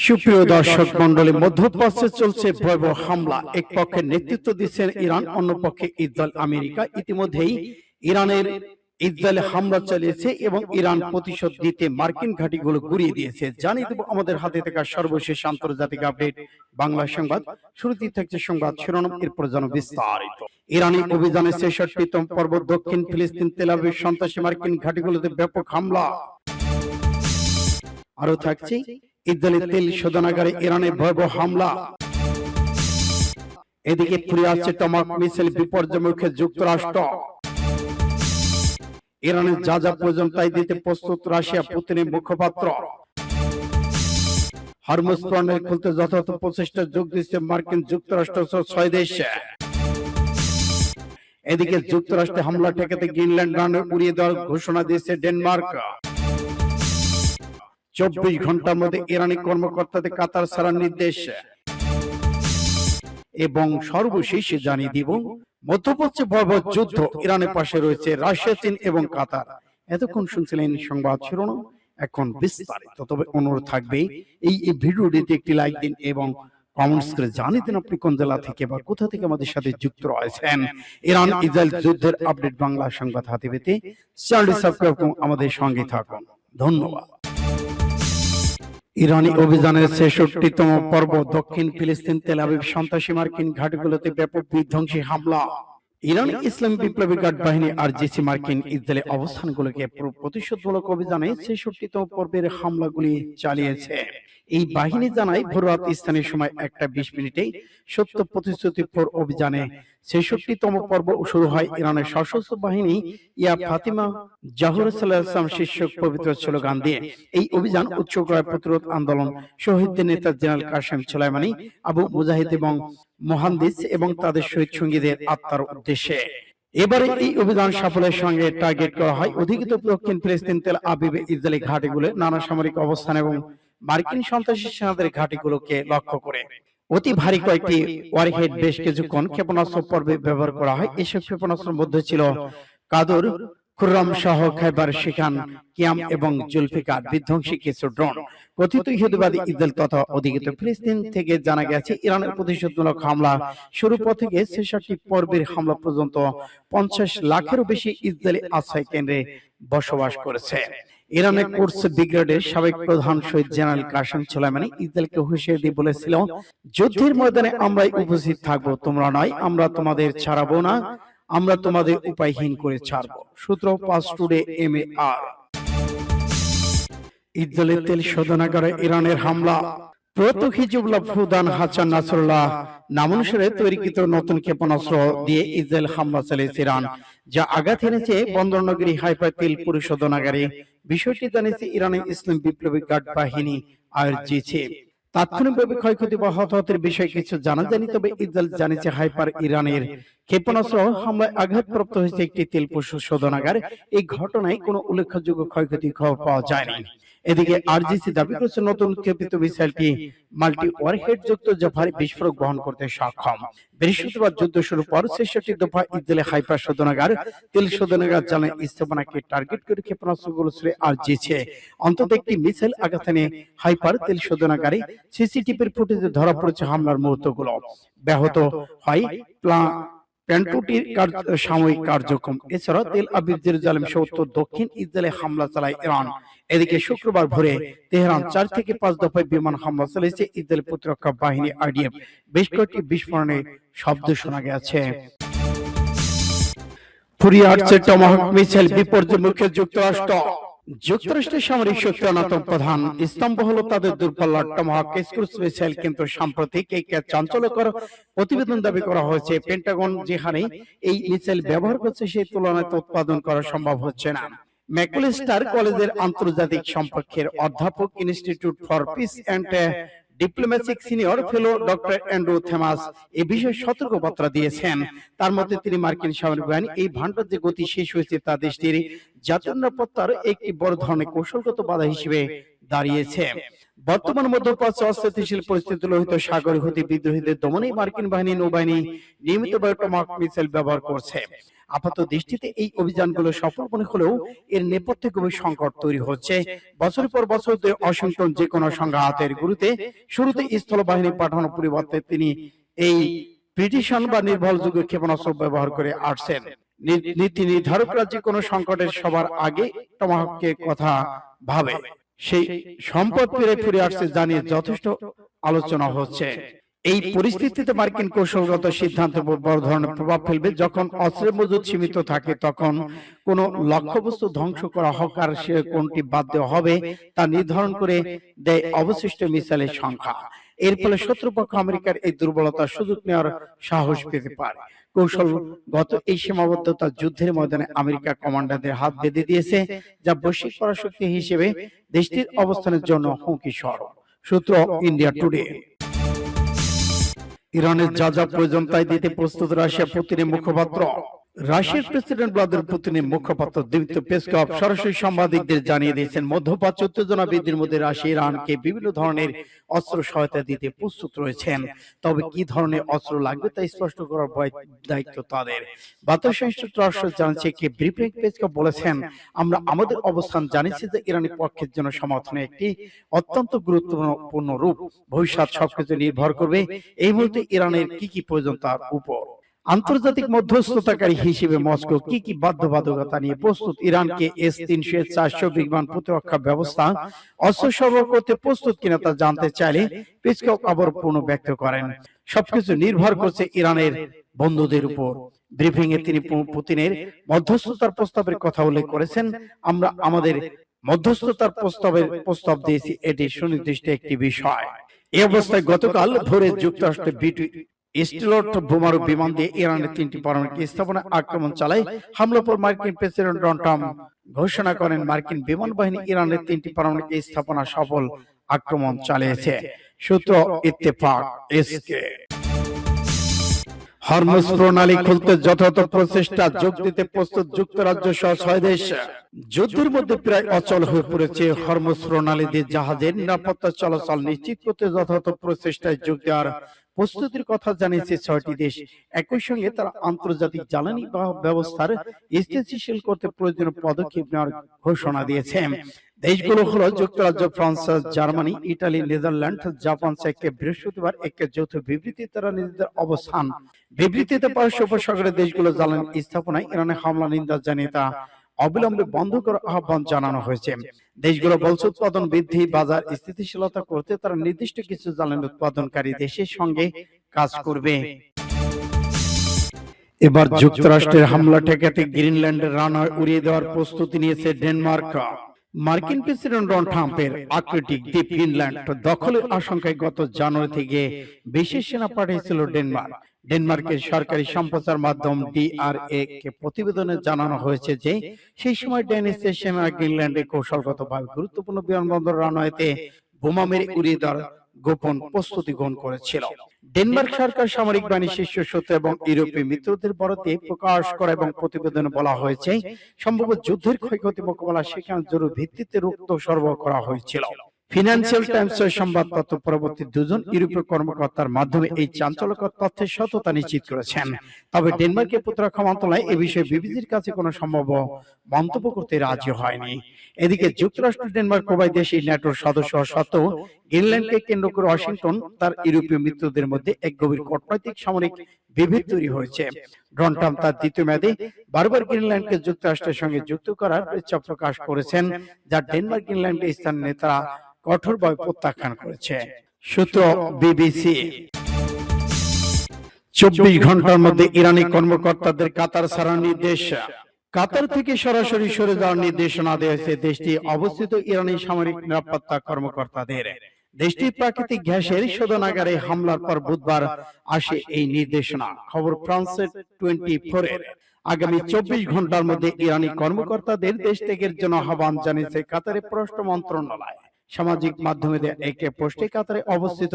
সুপ্রিয় দর্শক মন্ডলী, মধ্যপ্রাচ্যে চলছে ভয়াবহ হামলা। এক পক্ষে নেতৃত্ব দিচ্ছেন ইরান, অন্য পক্ষে ইসরায়েল আমেরিকা। ইতিমধ্যেই ইরানের ইসরায়েলে হামলা চালিয়েছে এবং ইরান প্রতিশোধ দিতে মার্কিন ঘাঁটিগুলো গুড়িয়ে দিয়েছে। জানিয়ে দেব আমাদের হাতে থাকা সর্বশেষ আন্তর্জাতিক আপডেট বাংলা সংবাদ। শুরুতেই থাকছে সংবাদ শিরোনাম, এরপর যেন বিস্তারিত। ইরানি অভিযানের ৬৬তম পর্ব। দক্ষিণ ফিলিস্তিন তেল আবিব সন্ত্রাসী মার্কিন ঘাঁটিগুলোতে ব্যাপক হামলা। আরো থাকছে ইসরায়েলি তেল শোধনাগারে ইরানের ভয়াবহ হামলা। এদিকে ফুরে আসছে টমাহক মিসাইল বিপর্যয়ের মুখে যুক্তরাষ্ট্র। ইরানের যা যা প্রয়োজন তাই দিতে প্রস্তুত রাশিয়া, পুতিনের মুখপাত্র। হরমুজ প্রণালী খুলতে যথাযথ প্রচেষ্টা যোগ দিচ্ছে মার্কিন যুক্তরাষ্ট্র সহ ৬ দেশ। এদিকে যুক্তরাষ্ট্রে হামলা ঠেকাতে গ্রিনল্যান্ড উড়িয়ে দেওয়ার ঘোষণা দিয়েছে ডেনমার্ক। ২৪ ঘন্টার মধ্যে ইরানি কর্মকর্তাদের কাতার ছাড়ার নির্দেশ। এবং সর্বশেষ জানিয়ে দিব, মধ্যপ্রাচ্যে ভয়াবহ যুদ্ধ, ইরানের পাশে রয়েছে রাশিয়া, চীন এবং কাতার। এতক্ষণ শুনছিলেন সংবাদ শিরোনাম, এখন বিস্তারিত। তবে অনুরোধ থাকবে এই ভিডিওটিতে একটি লাইক দিন এবং কমেন্টস করে জানিয়ে দিন আপনি কোন জেলা থেকে বা কোথা থেকে আমাদের সাথে যুক্ত রয়েছেন। ইরান ইসরায়েল যুদ্ধের আপডেট বাংলা সংবাদ হাতে পেতে চ্যানেলটি সাবস্ক্রাইব করুন, আমাদের সঙ্গে থাকুন। ধন্যবাদ। ইরানি অভিযানের ৬৬তম পর্ব। দক্ষিণ ফিলিস্তিন তেল আবিব সন্ত্রাসী মার্কিন ঘাঁটিগুলোতে ব্যাপক বিধ্বংসী হামলা। ইরানি ইসলামী বিপ্লবী গার্ড বাহিনী আরজিসি মার্কিন ইসরায়েলি অবস্থানগুলোকে প্রতিশোধমূলক অভিযানে ৬৬তম পর্বের হামলাগুলি চালিয়েছে। এই বাহিনী জানায় ভোর রাত স্থানীয় সময় ১টা ২০ সত্য প্রতিশ্রুতি ফোর অভিযানে ৬৬তম পর্ব শুরু হয়। ইরানের সশস্ত্র বাহিনী ইয়া ফাতিমা জাহরা সাল্লাল্লাহু শীর্ষক পবিত্র স্লোগান দিয়ে এই অভিযান উচ্চগ্রহ প্রতিরোধ আন্দোলন, শহীদদের নেতা জেনারেল কাসেম সুলাইমানি, আবু মুজাহিদ এবং মুহান্দিস এবং তাদের শহীদ সঙ্গীদের আত্মার উদ্দেশ্যে। এবারে এই অভিযান সাফল্যের সঙ্গে টার্গেট করা হয় অধিকৃত দক্ষিণ ফিলিস্তিন তেল আবিবে ইসরায়েলি ঘাঁটিগুলো, নানা সামরিক অবস্থান এবং মার্কিন সন্ত্রাসী সেনাদের ঘাঁটিগুলোকে লক্ষ্য করে অতি ভারী কয়েকটি ওয়ারহেড বেশ কিছুক্ষণ ক্ষেপণাস্ত্র পর্বে ব্যবহার করা হয়। এসব ক্ষেপণাস্ত্রের মধ্যে ছিল কাদর, খুররাম সহ খাইবার শিখান, কিয়াম এবং জুলফিকার বিধ্বংসী কিছু ড্রোন। কথিত ইহুদিবাদী ইসরায়েল তথা অধিকৃত ফিলিস্তিন থেকে জানা গেছে, ইরানের প্রতিশোধমূলক হামলা শুরু পর থেকে ৬৬ পর্বের হামলা পর্যন্ত ৫০ লাখেরও বেশি ইসরায়েলি আশ্রয় কেন্দ্রে বসবাস করেছে। ইরানের কোর্স ব্রিগেডের সাবেক প্রধান শহীদ জেনারেল কাসেম সুলাইমানি ইসরায়েলকে হুঁশিয়ারি দিয়ে বলেছিল, যুদ্ধের ময়দানে আমরাই উপস্থিত থাকবো, তোমরা নয়। আমরা তোমাদের ছাড়াবো না, আমরা তোমাদের উপায়হীন করে ছাড়বো। সূত্র পাস টুডে MAR। ইসরায়েলের তেল শোধনাগারে ইরানের হামলা। প্রয়াত হিজবুল্লাহ প্রধান হাসান নাসরুল্লাহ নামানুসারে তৈরিকৃত নতুন ক্ষেপণাস্ত্র দিয়ে ইসরায়েল হামলা চালিয়েছে ইরান, যা আঘাত এনেছে বন্দরনগরী হাইফা তেল পরিশোধনাগারে। বিষয়টি জানিয়েছে ইরানের ইসলামী বিপ্লবী গার্ড বাহিনী আরজিসি। তাৎক্ষণিকভাবে ক্ষয়ক্ষতি বা হতাহতের বিষয়ে কিছু জানা যায়নি, তবে ইসরায়েল জানিয়েছে হাইপার ইরানের ক্ষেপণাস্ত্র হামলায় আঘাতপ্রাপ্ত হয়েছে একটি তেল পরিশোধনাগার। এই ঘটনায় কোনো উল্লেখযোগ্য ক্ষয়ক্ষতির খবর পাওয়া যায়নি। এদিকে আরজিসি দাবি করেছে নতুন উৎক্ষেপিত মিসাইলটি মাল্টি ওয়ারহেড যুক্ত, যা ভারী বিস্ফোরক বহন করতে সক্ষম। বৃহস্পতিবার যুদ্ধ শুরু পর ৬৬ দফা ইসরায়েলে হাইফা শোধনাগার, তেল শোধনাগার জ্বালানি স্থাপনাকে টার্গেট করে ক্ষেপণাস্ত্রগুলো ছিল আরজিসি। অন্তত একটি মিসাইল আঘাত এনে হাইপার তেল শোধনাগারে। সিসিটিভির ফুটেজে ধরা পড়েছে হামলার মুহূর্তগুলো। ব্যাহত হয় প্যান্টুটির সাময়িক কার্যক্রম। এছাড়া তেল আবিব, জেরুজালেম সহ দক্ষিণ ইসরায়েলে হামলা চালায় ইরান। এদিকে শুক্রবার ভোরে তেহরান ৪ থেকে ৫ দফায় বিমান হামলা চালিয়েছে ইসরায়েল প্রতিরক্ষা বাহিনী IDF। বেশ কয়েকটি বিস্ফোরণের শব্দ শোনা গেছে। ফুরিয়ে আসছে টমাহক মিসাইল বিপর্যয়ের মুখে যুক্তরাষ্ট্র। যুক্তরাষ্ট্রের সামরিক শক্তি অন্যতম প্রধান স্তম্ভ হলো তাদের দূরপাল্লার টমাহক ক্রুজ মিসাইল। কিন্তু সাম্প্রতিক এই চাঞ্চল্যকর প্রতিবেদন দাবি করা হয়েছে, পেন্টাগন যেখানে এই মিসাইল ব্যবহার করছে সেই তুলনায় উৎপাদন করা সম্ভব হচ্ছে না। ম্যাকঅ্যালিস্টার কলেজের আন্তর্জাতিক সম্পর্কের অধ্যাপক, ইনস্টিটিউট ফর পিস অ্যান্ড ডিপ্লোম্যাসিক senior fellow doctor Andrew Thomas এ বিষয়ে সতর্কবার্তা দিয়েছেন। তার মতে তিনি মার্কিন সামরিক বাহিনী এই ভান্ডার যে গতি শেষ হয়েছে তা দেশটির জাতীয় নিরাপত্তার একটি বড় ধরনের কৌশলগত বাধা হিসেবে দাঁড়িয়েছে। বর্তমান মধ্যপ্রাচ্যে অস্থিতিশীল পরিস্থিতি লোহিত সাগরে হুতি বিদ্রোহীদের দমনে মার্কিন বাহিনী নৌবাহিনী নিয়মিতভাবে টমাহক মিসাইল ব্যবহার করছে। আপাত দৃষ্টিতে এই অভিযানগুলো সফল মনে হলেও এর নেপথ্যে গভীর সংকট তৈরি হচ্ছে। বছরের পর বছর ধরে ওয়াশিংটন যে কোনো সংঘাতের শুরুতে স্থলবাহিনী পাঠানোর পরিবর্তে তিনি এই প্রিটিশন বা নির্ভরযোগ্য ক্ষেপণাস্ত্র ব্যবহার করে আসছেন। নীতি নির্ধারকরা যে কোনো সংকটের সবার আগে টমাহকের কথা ভাবে। সেই সম্পদ ফিরে আসছে জানিয়ে যথেষ্ট আলোচনা হচ্ছে। এই পরিস্থিতিতে মার্কিন কৌশলগত সিদ্ধান্ত বড় ধরনের প্রভাব ফেলবে। যখন অস্ত্রের মজুদ সীমিত থাকে তখন কোন লক্ষ্যবস্তু ধ্বংস করা হোক আর সে কোনটি বাদ দেওয়া হবে তা নির্ধারণ করে দেয় অবশিষ্ট মিসাইলের সংখ্যা। এর ফলে শত্রুপক্ষ আমেরিকার এই দুর্বলতার সুযোগ নেওয়ার সাহস পেতে পারে। কৌশলগত এই সীমাবদ্ধতা যুদ্ধের ময়দানে আমেরিকা কমান্ডারদের হাত বেঁধে দিয়েছে, যা বৈশ্বিক পরাশক্তি হিসেবে দেশটির অবস্থানের জন্য হুমকি স্বরূপ। সূত্র ইন্ডিয়া টুডে। ইরানের যা যা প্রয়োজন তাই দিতে প্রস্তুত রাশিয়া, পুতিনের মুখপাত্র। রাশিয়ার প্রেসিডেন্ট ভ্লাদিমির পুতিনের মুখপাত্র দিমিত্রি পেসকভ সরাসরি সাংবাদিকদের জানিয়ে দিয়েছেন, মধ্যপ্রাচ্য উত্তেজনা বৃদ্ধির মধ্যে রাশিয়া ইরানকে বিভিন্ন ধরনের অস্ত্র সহায়তা দিতে প্রস্তুত রয়েছেন। তবে কি ধরনের অস্ত্র লাগবে তা স্পষ্ট করার দায়িত্ব তাদের। বার্তা সংস্থা রাষ্ট্র জানাচ্ছে কি ব্রিফিং পেসকভ বলেছেন, আমরা আমাদের অবস্থান জানিয়েছি যে ইরানি পক্ষের জন্য সমর্থনের একটি অত্যন্ত গুরুত্বপূর্ণ রূপ। ভবিষ্যৎ সবকিছু নির্ভর করবে এই মুহূর্তে ইরানের কি প্রয়োজন তার উপর। আন্তর্জাতিক মধ্যস্থতাকারী হিসেবে মস্কো কি বাধ্যবাধকতা নিয়ে প্রস্তুত। ইরানকে S-300 400 বিমান প্রতিরক্ষা ব্যবস্থা অস্ত্র সরবরাহ করতে প্রস্তুত কিনা তা জানতে চাইলে পেসকভ আবার পুনঃ ব্যক্ত করেন, সবকিছু নির্ভর করছে ইরানের বন্ধুদের উপর। ব্রিফিং এ তিনি পুতিনের মধ্যস্থতার প্রস্তাবের কথা উল্লেখ করেছেন, আমরা আমাদের মধ্যস্থতার প্রস্তাব দিয়েছি, এটি সুনির্দিষ্ট একটি বিষয়। এই অবস্থায় গতকাল ভোরে যুক্তরাষ্ট্রের স্টিলট বোমারু বিমান দিয়ে ইরানের 3টি পারমাণবিক স্থাপনায় আক্রমণ চালায়। হামলার পর মার্কিন প্রেসিডেন্ট ডোনাল্ড ট্রাম্প ঘোষণা করেন, মার্কিন বিমান বাহিনী ইরানের 3টি পারমাণবিক স্থাপনা সফল আক্রমণ চালিয়েছে। সূত্র ইত্তেফাক এসকে। হরমুজ প্রণালী খুলতে যথাযথ প্রচেষ্টা যোগ দিতে প্রস্তুত যুক্তরাজ্য সহ 6 দেশ। যুদ্ধের মধ্যে প্রায় অচল হয়ে পড়েছে হরমুজ প্রণালী দিয়ে জাহাজের নিরাপত্তা চলাচল নিশ্চিত করতে যথাযথ প্রচেষ্টায় যোগ দেওয়ার প্রস্তুতির কথা জানিয়েছে 6টি দেশ। একই সঙ্গে তারা আন্তর্জাতিক জ্বালানি ব্যবস্থার স্থিতিশীল করতে প্রয়োজনীয় পদক্ষেপ নেওয়ার ঘোষণা দিয়েছে। দেশগুলো হলো যুক্তরাজ্য, France, Germany, Italy, Netherland, Japan. বৃহস্পতিবার এক যৌথ বিবৃতি তারা নিজেদের অবস্থান। বিবৃতিতে পারস্য উপসাগরের দেশগুলো জ্বালানি স্থাপনায় ইরানের হামলা নিন্দা জানিয়ে তা অবিলম্বে বন্ধ করার আহ্বান জানানো হয়েছে। দেশগুলো বলছে উৎপাদন বৃদ্ধি, বাজার স্থিতিশীলতা করতে তারা নির্দিষ্ট কিছু জ্বালানি উৎপাদনকারী দেশের সঙ্গে কাজ করবে। এবার যুক্তরাষ্ট্রের হামলা ঠেকাতে গ্রিনল্যান্ডের রানওয়ে উড়িয়ে দেওয়ার প্রস্তুতি নিয়েছে ডেনমার্ক। মার্কিন প্রেসিডেন্ট ডোনাল্ড ট্রাম্পের আর্কটিক দ্বীপ গ্রিনল্যান্ড দখলের আশঙ্কায় গত জানুয়ারি থেকে বিশেষ সেনা পাঠিয়েছিল ডেনমার্ক। ডেনমার্কের সরকারি সম্প্রচার মাধ্যম DRA কে প্রতিবেদনে জানানো হয়েছে যে সেই সময় ডেনিসের সেনা গ্রিনল্যান্ডে কৌশলগতভাবে গুরুত্বপূর্ণ বিমানবন্দর রানওয়েতে বোমা মেরে উড়িয়ে দেওয়ার গোপন প্রস্তুতি গ্রহণ করেছিল। ডেনমার্ক সরকার সামরিক বাহিনীর শীর্ষ সূত্র এবং ইউরোপীয় মিত্রদের বরাতে প্রকাশ করা এবং প্রতিবেদনে বলা হয়েছে, সম্ভবত যুদ্ধের ক্ষয়ক্ষতি মোকাবেলা সেখানে জরুরি ভিত্তিতে রক্ত সরবরাহ করা হয়েছিল। ফিনান্সিয়াল টাইমসের সংবাদপত্র পরবর্তী 2 জন ইউরোপীয় কর্মকর্তার মাধ্যমে এই চাঞ্চল্যকর তথ্যের সত্যতা নিশ্চিত করেছেন। তবে ডেনমার্কের প্রতিরক্ষা মন্ত্রণালয় এ বিষয়ে বিবিসির কাছে কোনো সম্ভাব্য মন্তব্য করতে রাজি হয়নি। এদিকে যুক্তরাষ্ট্র ডেনমার্ক উভয় দেশই ন্যাটোর সদস্য হওয়া সত্ত্বেও গ্রিনল্যান্ডকে কেন্দ্র করে ওয়াশিংটন তার ইউরোপীয় মিত্রদের মধ্যে এক গভীর কূটনৈতিক সামরিক বিভেদ তৈরি হয়েছে। ডোনাল্ড ট্রাম্প তার দ্বিতীয় মেয়াদে বারবার গ্রিনল্যান্ডকে যুক্তরাষ্ট্রের সঙ্গে যুক্ত করার ইচ্ছা প্রকাশ করেছেন, যা ডেনমার্ক গ্রিনল্যান্ডের স্থানীয় নেতারা কঠোরভাবে প্রত্যাখ্যান করেছে। সূত্র বিবিসি। 24 ঘন্টার মধ্যে ইরানি কর্মকর্তাদের কাতার ছাড়ার নির্দেশ। কাতার থেকে সরাসরি সরে যাওয়ার নির্দেশনা দিয়েছে দেশটি অবস্থিত ইরানি সামরিক নিরাপত্তা কর্মকর্তাদের। দেশটির প্রাকৃতিক গ্যাসের শোধনাগারে হামলার পর বুধবার আসে এই নির্দেশনা। খবর ফ্রান্স 24 এর। আগামী 24 ঘন্টার মধ্যে ইরানি কর্মকর্তাদের দেশ ত্যাগের জন্য আহ্বান জানিয়েছে কাতারের পররাষ্ট্র মন্ত্রণালয়। সামাজিক মাধ্যমে এক পোস্টে কাতারে অবস্থিত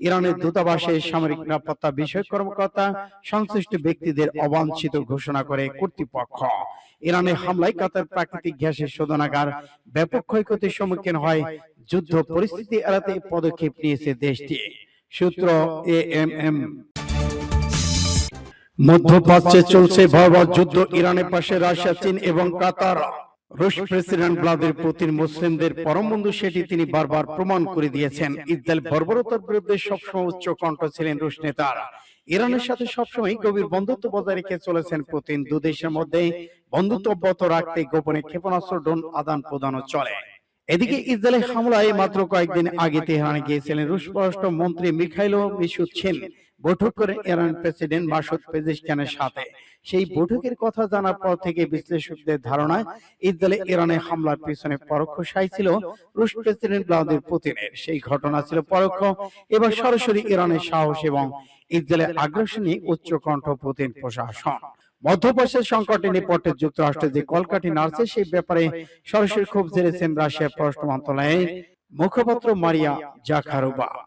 ইরানের দূতাবাসের সামরিক নিরাপত্তা বিষয়ক কর্মকর্তা সংশ্লিষ্ট ব্যক্তিদের অবাঞ্ছিত ঘোষণা করে কর্তৃপক্ষ। ইরানের হামলায় কাতার প্রাকৃতিক গ্যাসের শোধনাগার ব্যাপক ক্ষয়ক্ষতির সম্মুখীন হয়। যুদ্ধ পরিস্থিতি এড়াতে পদক্ষেপ নিয়েছে দেশটি। সূত্র AMM। মধ্যপ্রাচ্যে চলছে ভয়াবহ যুদ্ধ, ইরানের পাশে রাশিয়া, চীন এবং কাতার। রুশ প্রেসিডেন্ট ভ্লাদিমির পুতিন মুসলিমদের পরম বন্ধু, সেটি তিনি বারবার প্রমাণ করে দিয়েছেন। ইসরায়েল বর্বরতার বিরুদ্ধে সবসময় উচ্চ কণ্ঠ ছিলেন রুশ নেতারা। ইরানের সাথে সবসময় গভীর বন্ধুত্ব বজায় রেখে চলেছেন পুতিন। দুই দেশের মধ্যে বন্ধুত্ব অব্যাহত রাখতে গোপনে ক্ষেপণাস্ত্র, ড্রোন আদান প্রদানও চলে। এদিকে ইসরায়েলের হামলায় মাত্র কয়েকদিন আগে তেহরানে গিয়েছিলেন রুশ পররাষ্ট্র মন্ত্রী মিখাইলো মিশুস্তিন। বৈঠক করেন ইরান প্রেসিডেন্ট মাসুদ পেজেশকিয়ানের সাথে। সেই বৈঠকের কথা জানার পর থেকে বিশ্লেষকদের ধারণা, ইসরায়েলে ইরানের হামলার পিছনে পরোক্ষ সাই ছিল রুশ প্রেসিডেন্ট ভ্লাদিমির পুতিনের। সেই ঘটনা ছিল পরোক্ষ, এবার সরাসরি ইরানের সাহস এবং ইসরায়েলের আগ্রাসন নিয়ে উচ্চকণ্ঠ পুতিন প্রশাসন। মধ্যপ্রাচ্যের সংকটে নেপথ্যে যুক্তরাষ্ট্রের যে কলকাঠি নাড়ছে, সেই ব্যাপারে সরাসরি ক্ষোভ ঝেড়েছেন রাশিয়ার পররাষ্ট্র মন্ত্রণালয়ের মুখপাত্র মারিয়া জাখারোভা।